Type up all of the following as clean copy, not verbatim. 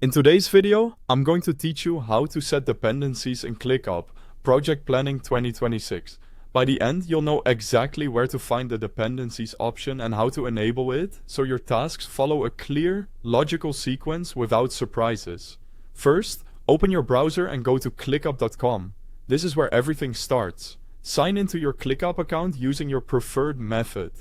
In today's video, I'm going to teach you how to set dependencies in ClickUp, Project Planning 2026. By the end, you'll know exactly where to find the dependencies option and how to enable it, so your tasks follow a clear, logical sequence without surprises. First, open your browser and go to clickup.com. This is where everything starts. Sign into your ClickUp account using your preferred method,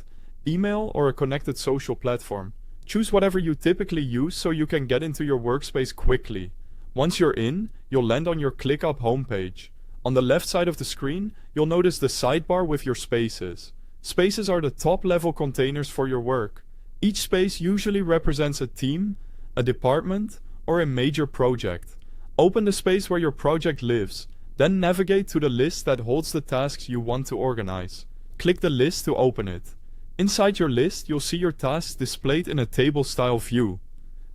email or a connected social platform. Choose whatever you typically use so you can get into your workspace quickly. Once you're in, you'll land on your ClickUp homepage. On the left side of the screen, you'll notice the sidebar with your spaces. Spaces are the top-level containers for your work. Each space usually represents a team, a department, or a major project. Open the space where your project lives, then navigate to the list that holds the tasks you want to organize. Click the list to open it. Inside your list, you'll see your tasks displayed in a table-style view.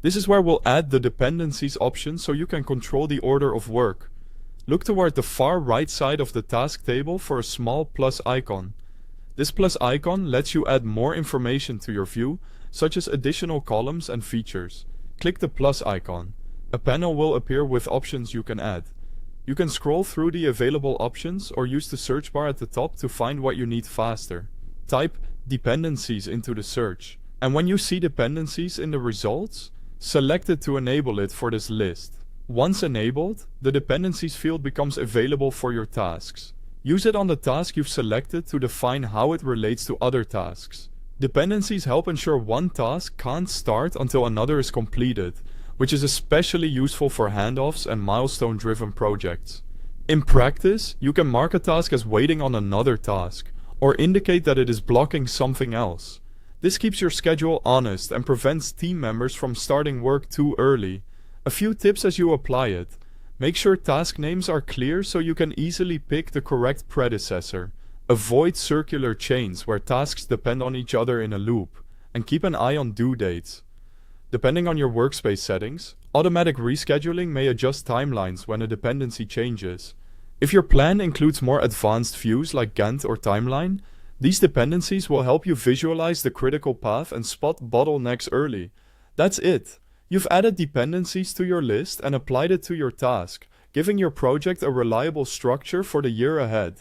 This is where we'll add the dependencies option so you can control the order of work. Look toward the far right side of the task table for a small plus icon. This plus icon lets you add more information to your view, such as additional columns and features. Click the plus icon. A panel will appear with options you can add. You can scroll through the available options or use the search bar at the top to find what you need faster. Type dependencies into the search, and when you see dependencies in the results, select it to enable it for this list. Once enabled, the dependencies field becomes available for your tasks. Use it on the task you've selected to define how it relates to other tasks. Dependencies help ensure one task can't start until another is completed, which is especially useful for handoffs and milestone-driven projects. In practice, you can mark a task as waiting on another task, or indicate that it is blocking something else. This keeps your schedule honest and prevents team members from starting work too early. A few tips as you apply it. Make sure task names are clear so you can easily pick the correct predecessor. Avoid circular chains where tasks depend on each other in a loop, and keep an eye on due dates. Depending on your workspace settings, automatic rescheduling may adjust timelines when a dependency changes. If your plan includes more advanced views like Gantt or timeline, these dependencies will help you visualize the critical path and spot bottlenecks early. That's it. You've added dependencies to your list and applied it to your task, giving your project a reliable structure for the year ahead.